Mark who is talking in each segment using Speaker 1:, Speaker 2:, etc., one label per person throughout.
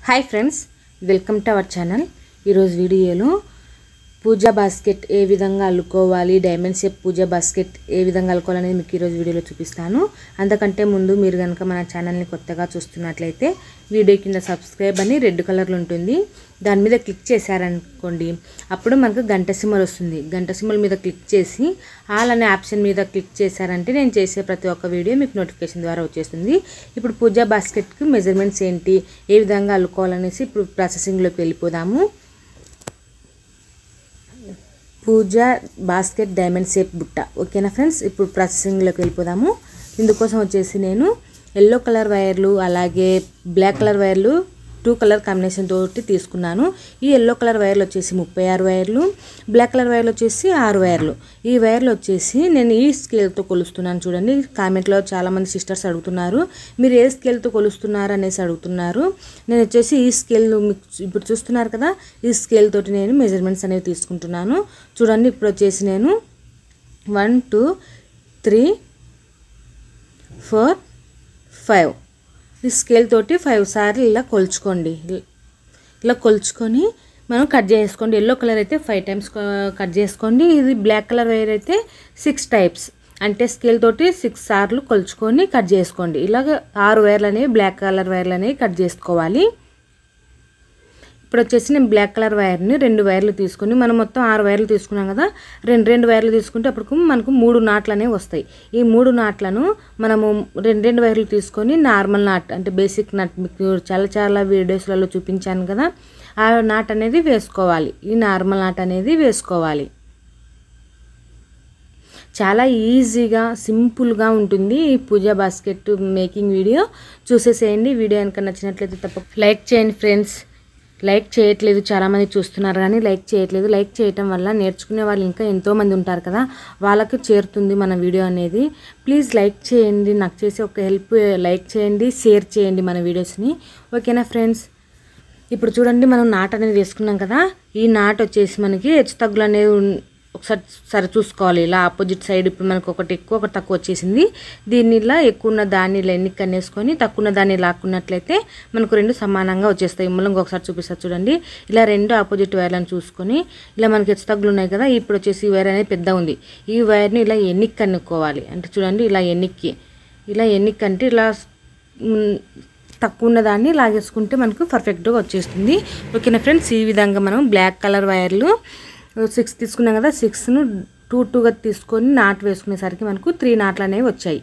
Speaker 1: Hi friends, welcome to our channel. ఈరోజు వీడియోలో పూజా basket ఏ విధంగా అల్లుకోవాలి, డైమండ్ షేప్ పూజా బాస్కెట్ ఏ విధంగా అల్లుకోవాలనేది మీకు ఈరోజు వీడియోలో చూపిస్తాను. అంతకంటే ముందు మీరు కనుక మన ఛానల్ని కొత్తగా చూస్తున్నట్లయితే వీడియో కింద సబ్స్క్రైబ్ అని రెడ్ కలర్లో ఉంటుంది, దాని మీద క్లిక్ చేశారనుకోండి అప్పుడు మనకు గంట సింబల్ వస్తుంది. గంట సింబల్ మీద క్లిక్ చేసి ఆల్ అనే ఆప్షన్ మీద క్లిక్ చేశారంటే నేను చేసే ప్రతి ఒక్క వీడియో మీకు నోటిఫికేషన్ ద్వారా వచ్చేస్తుంది. ఇప్పుడు పూజా బాస్కెట్కి మెజర్మెంట్స్ ఏంటి, ఏ విధంగా అల్లుకోవాలనేసి ఇప్పుడు ప్రాసెసింగ్లోకి వెళ్ళిపోదాము. పూజా బాస్కెట్ డైమండ్ షేప్ బుట్ట, ఓకేనా ఫ్రెండ్స్. ఇప్పుడు ప్రాసెసింగ్లోకి వెళ్ళిపోదాము. ఇందుకోసం వచ్చేసి నేను ఎల్లో కలర్ వైర్లు అలాగే బ్లాక్ కలర్ వైర్లు 2 కలర్ కాంబినేషన్ తోటి తీసుకున్నాను. ఈ ఎల్లో కలర్ వైర్లు వచ్చేసి 36 వైర్లు, బ్లాక్ కలర్ వైర్లు వచ్చేసి 6 వైర్లు. ఈ వైర్లు వచ్చేసి నేను ఈ స్కేల్తో కొలుస్తున్నాను. చూడండి, కామెంట్లో చాలామంది సిస్టర్స్ అడుగుతున్నారు మీరు ఏ స్కేల్తో కొలుస్తున్నారు అనేసి అడుగుతున్నారు. నేను వచ్చేసి ఈ స్కేల్ ఇప్పుడు చూస్తున్నారు కదా, ఈ స్కేల్ తోటి నేను మెజర్మెంట్స్ అనేవి తీసుకుంటున్నాను. చూడండి, ఇప్పుడు వచ్చేసి నేను 1 2 3 4 5 ఈ స్కేల్ తోటి 5 సార్లు ఇలా కొలుచుకోండి. ఇలా కొలుచుకొని మనం కట్ చేసుకోండి. ఎల్లో కలర్ అయితే 5 టైమ్స్ కట్ చేసుకోండి. ఇది బ్లాక్ కలర్ వైర్ అయితే 6 టైప్స్, అంటే స్కేల్ తోటి 6 సార్లు కొలుచుకొని కట్ చేసుకోండి. ఇలాగ 6 వైర్లు అనేవి బ్లాక్ కలర్ వైర్లు అనేవి కట్ చేసుకోవాలి. ఇప్పుడు వచ్చేసి నేను బ్లాక్ కలర్ వైర్ని 2 వైర్లు తీసుకుని, మనం మొత్తం 6 వైర్లు తీసుకున్నాం కదా, 2 వైర్లు తీసుకుంటే అప్పుడు మనకు 3 నాట్లు అనేవి వస్తాయి. ఈ 3 నాట్లను మనము 2 వైర్లు తీసుకొని నార్మల్ నాట్ అంటే బేసిక్ నాట్ మీకు చాలా వీడియోస్లలో చూపించాను కదా, ఆ నాట్ అనేది వేసుకోవాలి. ఈ నార్మల్ నాట్ అనేది వేసుకోవాలి. చాలా ఈజీగా సింపుల్గా ఉంటుంది ఈ పూజా బాస్కెట్ మేకింగ్ వీడియో. చూసేసేయండి. వీడియో కనుక నచ్చినట్లయితే తప్ప లైక్ చేయండి ఫ్రెండ్స్. లైక్ చేయట్లేదు, చాలామంది చూస్తున్నారు కానీ లైక్ చేయట్లేదు. లైక్ చేయటం వల్ల నేర్చుకునే వాళ్ళు ఇంకా ఎంతోమంది ఉంటారు కదా, వాళ్ళకి చేరుతుంది మన వీడియో అనేది. ప్లీజ్ లైక్ చేయండి, నాకు చేసే ఒక హెల్ప్. లైక్ చేయండి, షేర్ చేయండి మన వీడియోస్ని, ఓకేనా ఫ్రెండ్స్. ఇప్పుడు చూడండి, మనం నాట్ అనేది వేసుకున్నాం కదా, ఈ నాట్ వచ్చేసి మనకి హెచ్చు తగ్గులు అనేవి ఒకసారి సరి చూసుకోవాలి. ఇలా ఆపోజిట్ సైడ్ ఇప్పుడు మనకు ఒకటి ఎక్కువ ఒకటి తక్కువ వచ్చేసింది. దీన్ని ఇలా ఎక్కువ ఉన్న దాన్ని ఇలా ఎన్నిక అనేసుకొని తక్కువ ఉన్న దాన్ని లాక్కున్నట్లయితే మనకు 2 సమానంగా వచ్చేస్తాయి. మళ్ళీ ఇంకొకసారి చూపిస్తారు చూడండి. ఇలా 2 ఆపోజిట్ వైర్లను చూసుకొని ఇలా మనకి హెచ్చు తగ్గులు ఉన్నాయి కదా, ఇప్పుడు వచ్చేసి ఈ వైర్ అనేది పెద్ద ఉంది. ఈ వైర్ని ఇలా ఎన్నిక కనుక్కోవాలి. అంటే చూడండి, ఇలా ఎన్నిక అంటే ఇలా తక్కువ ఉన్న దాన్ని లాగేసుకుంటే మనకు పర్ఫెక్ట్గా వచ్చేస్తుంది, ఓకేనా ఫ్రెండ్స్. ఈ విధంగా మనం బ్లాక్ కలర్ వైర్లు 6 తీసుకున్నాం కదా, 6ను 2గా తీసుకొని నాట్ వేసుకునేసరికి మనకు 3 నాట్లు అనేవి వచ్చాయి.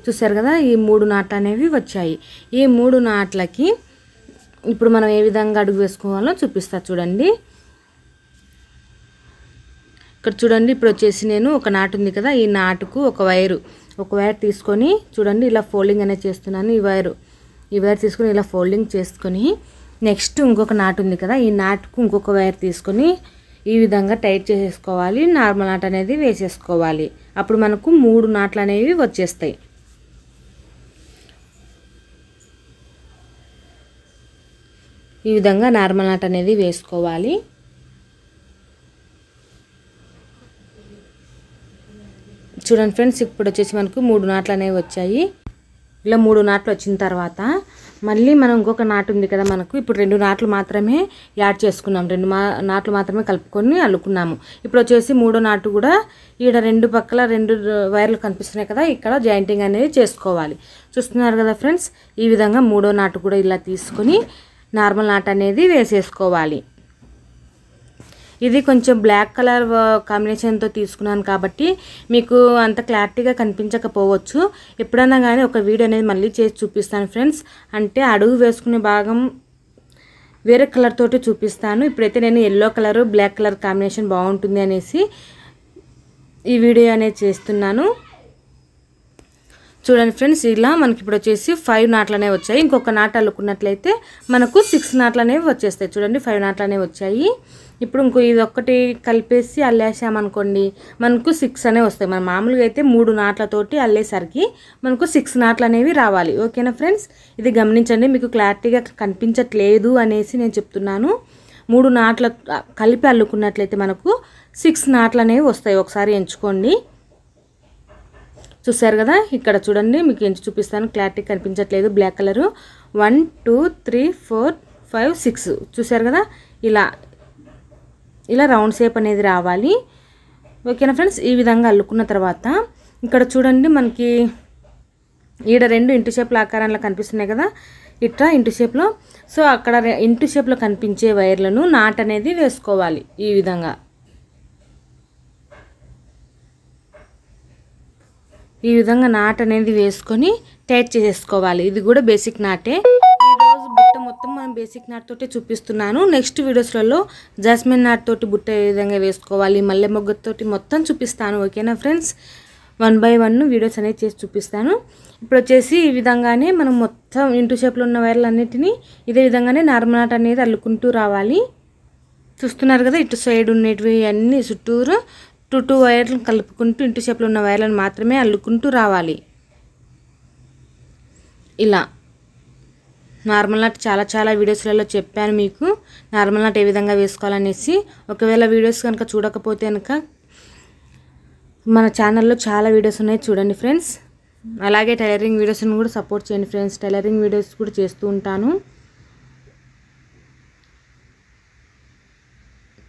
Speaker 1: చూసారు కదా, ఈ 3 నాట్లు అనేవి వచ్చాయి. ఈ 3 నాట్లకి ఇప్పుడు మనం ఏ విధంగా అడుగు వేసుకోవాలో చూపిస్తా చూడండి. ఇక్కడ చూడండి, ఇప్పుడు వచ్చేసి నేను ఒక నాటు ఉంది కదా, ఈ నాటుకు ఒక వైర్ తీసుకొని చూడండి ఇలా ఫోల్డింగ్ అనేది చేస్తున్నాను. ఈ వైర్ తీసుకొని ఇలా ఫోల్డింగ్ చేసుకొని నెక్స్ట్ ఇంకొక నాటు ఉంది కదా, ఈ నాటుకు ఇంకొక వైర్ తీసుకొని ఈ విధంగా టైట్ చేసేసుకోవాలి. నార్మల్ నాట్ అనేది వేసేసుకోవాలి. అప్పుడు మనకు 3 నాట్లు అనేవి వచ్చేస్తాయి. ఈ విధంగా నార్మల్ నాట్ అనేది వేసుకోవాలి. చూడండి ఫ్రెండ్స్, ఇప్పుడు వచ్చేసి మనకు 3 నాట్లు అనేవి వచ్చాయి. ఇలా 3 నాట్లు వచ్చిన తర్వాత మళ్ళీ మనం ఇంకొక నాటు ఉంది కదా, మనకు ఇప్పుడు 2 నాట్లు మాత్రమే యాడ్ చేసుకున్నాం. 2 నాట్లు మాత్రమే కలుపుకొని అల్లుకున్నాము. ఇప్పుడు వచ్చేసి 3వ నాటు కూడా ఈడ 2 పక్కల 2 వైర్లు కనిపిస్తున్నాయి కదా, ఇక్కడ జాయింటింగ్ అనేది చేసుకోవాలి. చూస్తున్నారు కదా ఫ్రెండ్స్, ఈ విధంగా 3వ నాటు కూడా ఇలా తీసుకొని నార్మల్ నాట్ అనేది వేసేసుకోవాలి. ఇది కొంచెం బ్లాక్ కలర్ కాంబినేషన్తో తీసుకున్నాను కాబట్టి మీకు అంత క్లారిటీగా కనిపించకపోవచ్చు. ఎప్పుడైనా కానీ ఒక వీడియో అనేది మళ్ళీ చేసి చూపిస్తాను ఫ్రెండ్స్. అంటే అడుగు వేసుకునే భాగం వేరే కలర్ తోటి చూపిస్తాను. ఇప్పుడైతే నేను yellow colour black colour combination బాగుంటుంది అనేసి ఈ వీడియో అనేది చేస్తున్నాను. చూడండి ఫ్రెండ్స్, ఇలా మనకి ఇప్పుడు వచ్చేసి 5 నాట్లు అనేవి వచ్చాయి. ఇంకొక నాటు అల్లుకున్నట్లయితే మనకు 6 నాట్లు అనేవి వచ్చేస్తాయి. చూడండి, 5 నాట్లు అనేవి వచ్చాయి. ఇప్పుడు ఇంకో ఇది ఒక్కటి కలిపేసి అల్లేసామనుకోండి మనకు 6 అనేవి వస్తాయి. మన మామూలుగా అయితే 3 నాట్లతోటి అల్లేసరికి మనకు 6 నాట్లు అనేవి రావాలి, ఓకేనా ఫ్రెండ్స్. ఇది గమనించండి, మీకు క్లారిటీగా కనిపించట్లేదు అనేసి నేను చెప్తున్నాను. 3 నాట్ల కలిపి అల్లుకున్నట్లయితే మనకు 6 నాట్లు అనేవి వస్తాయి. ఒకసారి ఎంచుకోండి. చూసారు కదా, ఇక్కడ చూడండి మీకు ఎంచి చూపిస్తాను, క్లారిటీ కనిపించట్లేదు, బ్లాక్ కలరు 1 2 3 4 5 6 చూసారు కదా, ఇలా రౌండ్ షేప్ అనేది రావాలి. ఓకేనా ఫ్రెండ్స్, ఈ విధంగా అల్లుకున్న తర్వాత ఇక్కడ చూడండి మనకి ఈడ 2 ఇంటూ షేప్ల ఆకారంలో కనిపిస్తున్నాయి కదా, ఇట్లా ఇంటూ షేప్లో. సో అక్కడ ఇంటూ షేప్లో కనిపించే వైర్లను నాట్ అనేది వేసుకోవాలి. ఈ విధంగా నాట్ అనేది వేసుకొని టైట్ చేసేసుకోవాలి. ఇది కూడా బేసిక్ నాటే. ఈరోజు బుట్ట మొత్తం మనం బేసిక్ నాట్ తోటే చూపిస్తున్నాను. నెక్స్ట్ వీడియోస్లలో జాస్మిన్ నాట్ తోటి బుట్ట ఏ విధంగా వేసుకోవాలి, మల్లె మొగ్గతోటి మొత్తం చూపిస్తాను. ఓకేనా ఫ్రెండ్స్, 1 by 1 వీడియోస్ అనేది చేసి చూపిస్తాను. ఇప్పుడు వచ్చేసి ఈ విధంగానే మనం మొత్తం ఇంటూ షేప్లో ఉన్న వైర్లన్నిటినీ ఇదే విధంగానే నార్మల్ నాట్ అనేది అల్లుకుంటూ రావాలి. చూస్తున్నారు కదా, ఇటు సైడ్ ఉన్నటివి అన్నీ చుట్టూరు 2 వైర్లు కలుపుకుంటూ ఇంటూ షేప్లో ఉన్న వైర్లను మాత్రమే అల్లుకుంటూ రావాలి. ఇలా నార్మల్ నాట్ చాలా వీడియోస్లలో చెప్పాను మీకు, నార్మల్ నాట్ ఏ విధంగా వేసుకోవాలనేసి. ఒకవేళ వీడియోస్ కనుక చూడకపోతే కనుక మన ఛానల్లో చాలా వీడియోస్ ఉన్నాయి, చూడండి ఫ్రెండ్స్. అలాగే టైలరింగ్ వీడియోస్ని కూడా సపోర్ట్ చేయండి ఫ్రెండ్స్, టైలరింగ్ వీడియోస్ కూడా చేస్తూ ఉంటాను.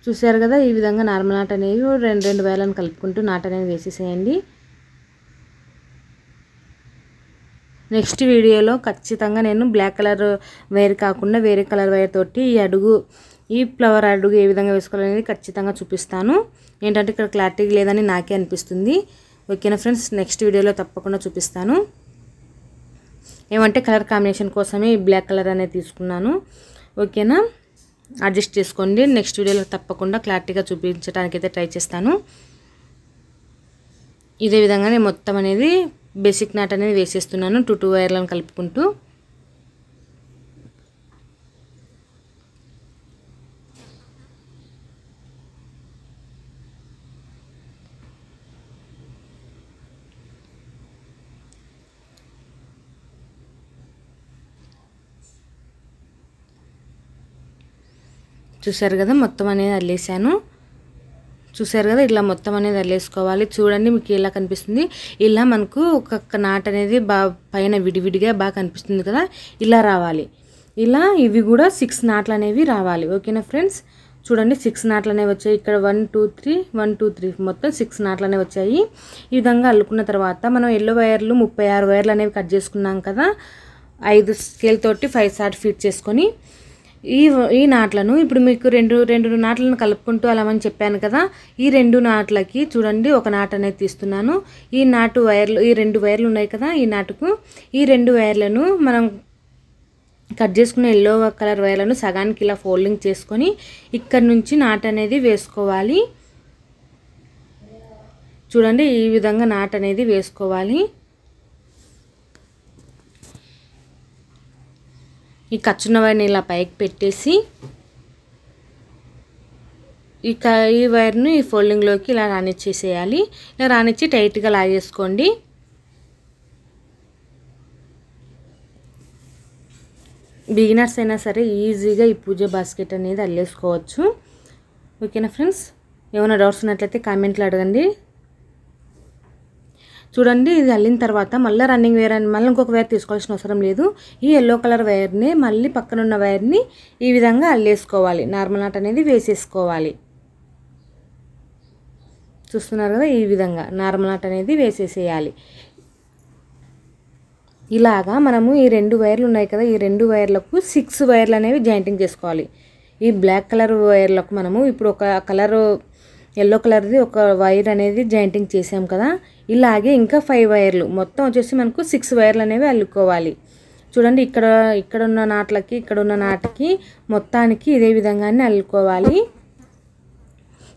Speaker 1: చూసారు కదా, ఈ విధంగా నార్మల్ నాట్ అనేవి 2 వైర్లను కలుపుకుంటూ నాట్ అనేది వేసేసేయండి. నెక్స్ట్ వీడియోలో ఖచ్చితంగా నేను బ్లాక్ కలర్ వైర్ కాకుండా వేరే కలర్ వైర్ తోటి ఈ ఫ్లవర్ అడుగు ఏ విధంగా వేసుకోవాలనేది ఖచ్చితంగా చూపిస్తాను. ఏంటంటే ఇక్కడ క్లారిటీ లేదని నాకే అనిపిస్తుంది. ఓకేనా ఫ్రెండ్స్, నెక్స్ట్ వీడియోలో తప్పకుండా చూపిస్తాను. ఏమంటే కలర్ కాంబినేషన్ కోసమే ఈ బ్లాక్ కలర్ అనేది తీసుకున్నాను. ఓకేనా, అడ్జస్ట్ చేసుకోండి. నెక్స్ట్ వీడియోలో తప్పకుండా క్లారిటీగా చూపించడానికి అయితే ట్రై చేస్తాను. ఇదే విధంగా నేను మొత్తం అనేది బేసిక్ నాట్ అనేది వేసేస్తున్నాను 2 వైర్లను కలుపుకుంటూ. చూసారు కదా, మొత్తం అనేది అల్లేసాను. చూసారు కదా, ఇట్లా మొత్తం అనేది అల్లేసుకోవాలి. చూడండి మీకు ఎలా కనిపిస్తుంది. ఇలా మనకు ఒక్కొక్క నాట్ అనేది పైన విడివిడిగా బాగా కనిపిస్తుంది కదా, ఇలా రావాలి. ఇలా ఇవి కూడా 6 నాట్లు అనేవి రావాలి. ఓకేనా ఫ్రెండ్స్, చూడండి 6 నాట్లు అనేవి వచ్చాయి. ఇక్కడ 1 2 3 1 2 3 మొత్తం 6 నాట్లు అనేవి వచ్చాయి. ఈ విధంగా అల్లుకున్న తర్వాత మనం ఎల్లో వైర్లు 36 వైర్లు అనేవి కట్ చేసుకున్నాం కదా, 5 స్కేల్ తోటి 5 సార్ట్ ఫీట్ చేసుకొని ఈ నాట్లను ఇప్పుడు మీకు రెండు నాట్లను కలుపుకుంటూ అలామని చెప్పాను కదా, ఈ 2 నాట్లకి చూడండి ఒక నాట్ అనేది తీస్తున్నాను. ఈ 2 వైర్లు ఉన్నాయి కదా, ఈ నాటుకు ఈ 2 వైర్లను మనం కట్ చేసుకున్న ఎల్లో కలర్ వైర్లను సగానికి ఇలా ఫోల్డింగ్ చేసుకొని ఇక్కడ నుంచి నాట్ అనేది వేసుకోవాలి. చూడండి ఈ విధంగా నాట్ అనేది వేసుకోవాలి. ఈ ఖర్చున్న వైర్ని ఇలా పైకి పెట్టేసి ఈ వైర్ను ఈ ఫోల్డింగ్లోకి ఇలా రానిచ్చేసేయాలి. ఇలా రానిచ్చి టైట్గా లాగేసుకోండి. బిగినర్స్ అయినా సరే ఈజీగా ఈ పూజ బాస్కెట్ అనేది అల్లేసుకోవచ్చు. ఓకేనా ఫ్రెండ్స్, ఏమైనా డౌట్స్ ఉన్నట్లయితే కామెంట్లో అడగండి. చూడండి, ఇది అల్లిన తర్వాత మళ్ళీ రన్నింగ్ వైర్ అని మళ్ళీ ఇంకొక వైర్ తీసుకోవాల్సిన అవసరం లేదు. ఈ ఎల్లో కలర్ వైర్ని మళ్ళీ పక్కనున్న వైర్ని ఈ విధంగా అల్లేసుకోవాలి. నార్మల్ నాట్ అనేది వేసేసుకోవాలి. చూస్తున్నారు కదా, ఈ విధంగా నార్మల్ నాట్ అనేది వేసేసేయాలి. ఇలాగా మనము ఈ 2 వైర్లు ఉన్నాయి కదా, ఈ 2 వైర్లకు 6 వైర్లు అనేవి జాయింటింగ్ చేసుకోవాలి. ఈ బ్లాక్ కలర్ వైర్లకు మనము ఇప్పుడు ఒక కలర్ ఎల్లో కలర్ది ఒక వైర్ అనేది జాయింటింగ్ చేసాం కదా, ఇలాగే ఇంకా 5 వైర్లు మొత్తం వచ్చేసి మనకు 6 వైర్లు అనేవి అల్లుకోవాలి. చూడండి, ఇక్కడ ఉన్న నాట్లకి ఇక్కడ ఉన్న నాటికి మొత్తానికి ఇదే విధంగానే అల్లుకోవాలి.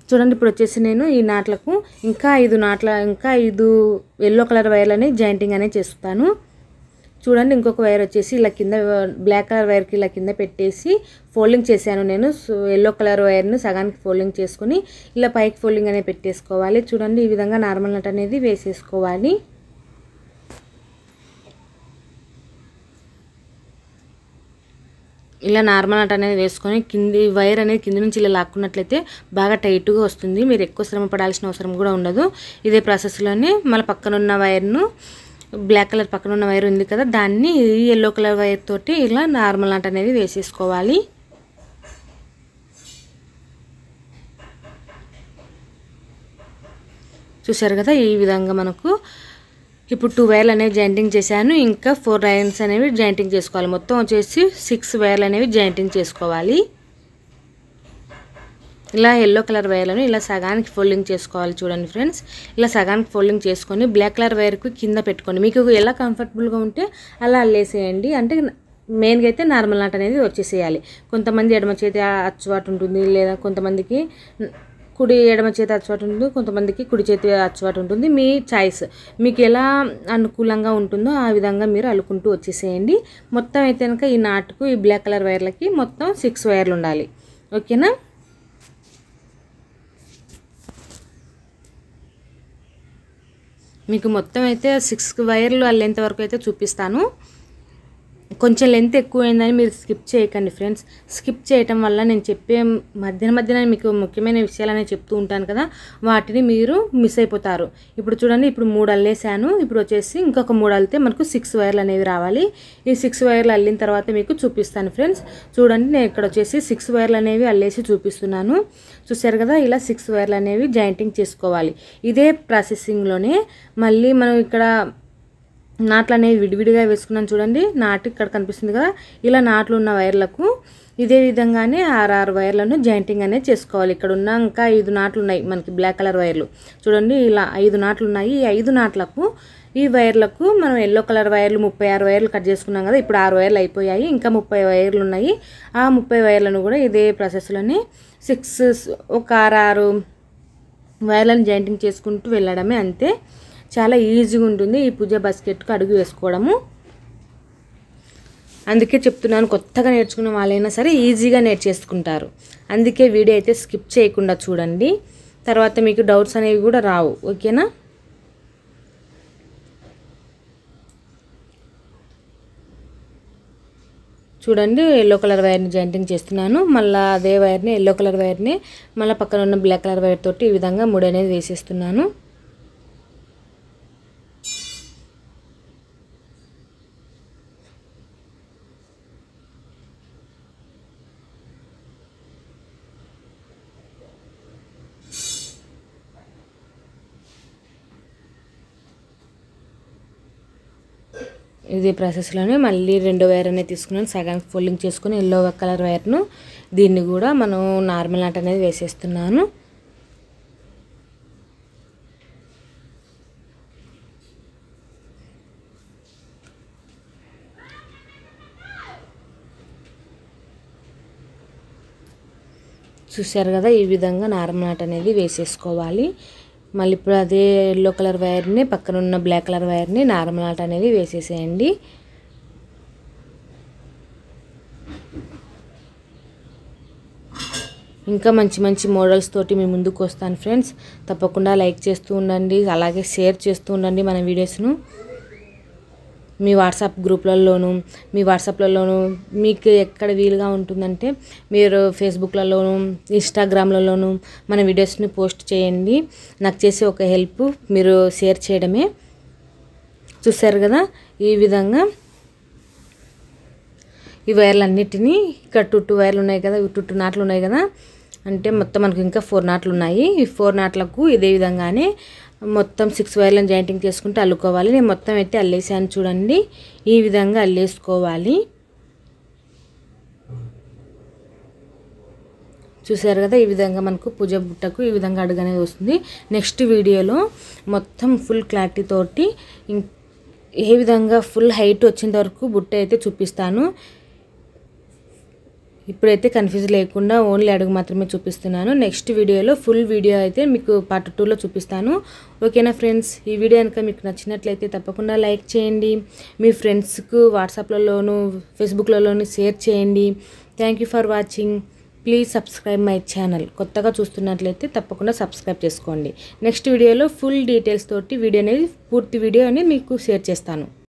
Speaker 1: చూడండి, ఇప్పుడు వచ్చేసి నేను ఈ నాట్లకు ఇంకా 5 ఎల్లో కలర్ వైర్లని జాయింటింగ్ అనేది చేస్తాను. చూడండి, ఇంకొక వైర్ వచ్చేసి ఇలా కింద బ్లాక్ కలర్ వైర్కి ఇలా కింద పెట్టేసి ఫోల్డింగ్ చేశాను నేను. ఎల్లో కలర్ వైర్ను సగానికి ఫోల్డింగ్ చేసుకుని ఇలా పైకి ఫోల్డింగ్ అనేది పెట్టేసుకోవాలి. చూడండి, ఈ విధంగా నార్మల్ నట్ అనేది వేసేసుకోవాలి. ఇలా నార్మల్ నాట్ అనేది వేసుకొని కింది వైర్ అనేది కింది నుంచి ఇలా లాక్కున్నట్లయితే బాగా టైట్గా వస్తుంది. మీరు ఎక్కువ శ్రమ పడాల్సిన అవసరం కూడా ఉండదు. ఇదే ప్రాసెస్లోనే మళ్ళీ పక్కన ఉన్న వైర్ను బ్లాక్ కలర్ పక్కన ఉన్న వైర్ ఉంది కదా, దాన్ని ఎల్లో కలర్ వైర్ తోటి ఇలా నార్మల్ నాట్ అనేది వేసేసుకోవాలి. చూసారు కదా, ఈ విధంగా మనకు ఇప్పుడు 2 వైర్లు అనేవి జాయింటింగ్ చేశాను. ఇంకా 4 లైన్స్ అనేవి జాయింటింగ్ చేసుకోవాలి. మొత్తం వచ్చేసి 6 వైర్లు అనేవి జాయింటింగ్ చేసుకోవాలి. ఇలా ఎల్లో కలర్ వైర్లను ఇలా సగానికి ఫోల్డింగ్ చేసుకోవాలి. చూడండి ఫ్రెండ్స్, ఇలా సగానికి ఫోల్డింగ్ చేసుకొని బ్లాక్ కలర్ వైర్కు కింద పెట్టుకోండి. మీకు ఎలా కంఫర్టబుల్గా ఉంటే అలా అల్లేసేయండి. అంటే మెయిన్గా అయితే నార్మల్ నాట్ అనేది వచ్చేసేయాలి. కొంతమంది ఎడమ చేతి అచ్చువాటు ఉంటుంది, లేదా కొంతమందికి కుడి ఎడమ చేతి అచ్చువాటు ఉంటుంది, కొంతమందికి కుడి చేతి అచ్చువాటు ఉంటుంది. మీ చాయిస్, మీకు ఎలా అనుకూలంగా ఉంటుందో ఆ విధంగా మీరు అల్లుకుంటూ వచ్చేసేయండి. మొత్తం అయితే కనుక ఈ నాటుకు ఈ బ్లాక్ కలర్ వైర్లకి మొత్తం 6 వైర్లు ఉండాలి. ఓకేనా? మీకు మొత్తం అయితే 6 వైర్లు అల్లేంత వరకు అయితే చూపిస్తాను. కొంచెం లెంత్ ఎక్కువైందని మీరు స్కిప్ చేయకండి ఫ్రెండ్స్. స్కిప్ చేయటం వల్ల నేను చెప్పే మధ్యన మీకు ముఖ్యమైన విషయాలనే చెప్తూ ఉంటాను కదా, వాటిని మీరు మిస్ అయిపోతారు. ఇప్పుడు చూడండి, ఇప్పుడు 3 అల్లేసాను. ఇప్పుడు వచ్చేసి ఇంకొక 3 అల్లితే మనకు 6 వైర్లు అనేవి రావాలి. ఈ 6 వైర్లు అల్లిన తర్వాత మీకు చూపిస్తాను ఫ్రెండ్స్. చూడండి, నేను ఇక్కడ వచ్చేసి 6 వైర్లు అనేవి అల్లేసి చూపిస్తున్నాను. చూసారు కదా, ఇలా 6 వైర్లు అనేవి జాయింటింగ్ చేసుకోవాలి. ఇదే ప్రాసెసింగ్లోనే మళ్ళీ మనం ఇక్కడ నాట్లు అనేవి విడివిడిగా వేసుకున్నాను. చూడండి, నాటు ఇక్కడ కనిపిస్తుంది కదా, ఇలా నాట్లు ఉన్న వైర్లకు ఇదే విధంగానే 6 వైర్లను జాయింటింగ్ అనేది చేసుకోవాలి. ఇక్కడ ఉన్న ఇంకా 5 నాట్లు ఉన్నాయి మనకి బ్లాక్ కలర్ వైర్లు. చూడండి, ఇలా 5 నాట్లు ఉన్నాయి. ఈ 5 నాట్లకు ఈ వైర్లకు మనం ఎల్లో కలర్ వైర్లు 36 వైర్లు కట్ చేసుకున్నాం కదా, ఇప్పుడు 6 వైర్లు అయిపోయాయి. ఇంకా 30 వైర్లు ఉన్నాయి. ఆ 30 వైర్లను కూడా ఇదే ప్రాసెస్లోనే ఒక 6 వైర్లను జాయింటింగ్ చేసుకుంటూ వెళ్ళడమే, అంతే. చాలా ఈజీగా ఉంటుంది ఈ పూజ బాస్కెట్కు అడుగు వేసుకోవడము. అందుకే చెప్తున్నాను, కొత్తగా నేర్చుకున్న వాళ్ళైనా సరే ఈజీగా నేర్చేసుకుంటారు. అందుకే వీడియో అయితే స్కిప్ చేయకుండా చూడండి, తర్వాత మీకు డౌట్స్ అనేవి కూడా రావు. ఓకేనా? చూడండి, ఎల్లో కలర్ వైర్ని జాయింటింగ్ చేస్తున్నాను. మళ్ళీ అదే వైర్ని ఎల్లో కలర్ వైర్ని మళ్ళీ పక్కన ఉన్న బ్లాక్ కలర్ వైర్ తోటి ఈ విధంగా 3 అనేది వేసేస్తున్నాను. ఇదే ప్రాసెస్లోనే మళ్ళీ 2 వైర్ అనేది తీసుకున్నాను. సగానికి ఫోల్డింగ్ చేసుకుని ఎల్లో కలర్ వైర్ను దీన్ని కూడా మనం నార్మల్ నాట్ అనేది వేసేస్తున్నాను. చూసారు కదా, ఈ విధంగా నార్మల్ నాట్ అనేది వేసేసుకోవాలి. మళ్ళీ ఇప్పుడు అదే ఎల్లో కలర్ వైర్ని పక్కన ఉన్న బ్లాక్ కలర్ వైర్ని నార్మల్ నాట్ అనేది వేసేసేయండి. ఇంకా మంచి మంచి మోడల్స్ తోటి మీ ముందుకు వస్తాను ఫ్రెండ్స్. తప్పకుండా లైక్ చేస్తూ ఉండండి, అలాగే షేర్ చేస్తూ ఉండండి మన వీడియోస్ను. మీ వాట్సాప్ గ్రూప్లలోనూ మీ వాట్సాప్లలోనూ మీకు ఎక్కడ వీలుగా ఉంటుందంటే మీరు ఫేస్బుక్లలోనూ ఇన్స్టాగ్రామ్లలోనూ మన వీడియోస్ని పోస్ట్ చేయండి. నాకు చేసే ఒక హెల్ప్ మీరు షేర్ చేయడమే. చూసారు కదా, ఈ విధంగా ఈ వైర్లన్నిటినీ ఇక్కడ 2 వైర్లు ఉన్నాయి కదా, 2 నాట్లు ఉన్నాయి కదా, అంటే మొత్తం మనకు ఇంకా 4 నాట్లు ఉన్నాయి. ఈ 4 నాట్లకు ఇదే విధంగానే మొత్తం 6 వైర్లను జాయింటింగ్ చేసుకుంటూ అల్లుకోవాలి. నేను మొత్తం అయితే అల్లేసాను. చూడండి, ఈ విధంగా అల్లేసుకోవాలి. చూసారు కదా, ఈ విధంగా మనకు పూజ బుట్టకు ఈ విధంగా అడుగు అనేది వస్తుంది. నెక్స్ట్ వీడియోలో మొత్తం ఫుల్ క్లారిటీ తోటి ఏ విధంగా ఫుల్ హైట్ వచ్చేంత వరకు బుట్ట అయితే చూపిస్తాను. ఇప్పుడైతే కన్ఫ్యూజ్ లేకుండా ఓన్లీ అడుగు మాత్రమే చూపిస్తున్నాను. నెక్స్ట్ వీడియోలో ఫుల్ వీడియో అయితే మీకు పార్ట్ 2లో చూపిస్తాను. ఓకేనా ఫ్రెండ్స్, ఈ వీడియో కనుక మీకు నచ్చినట్లయితే తప్పకుండా లైక్ చేయండి. మీ ఫ్రెండ్స్కు వాట్సాప్లలోనూ ఫేస్బుక్లలోనూ షేర్ చేయండి. Thank you for watching. Please subscribe my channel. కొత్తగా చూస్తున్నట్లయితే తప్పకుండా సబ్స్క్రైబ్ చేసుకోండి. నెక్స్ట్ వీడియోలో ఫుల్ డీటెయిల్స్ తోటి వీడియో అనేది పూర్తి వీడియో అనేది మీకు షేర్ చేస్తాను.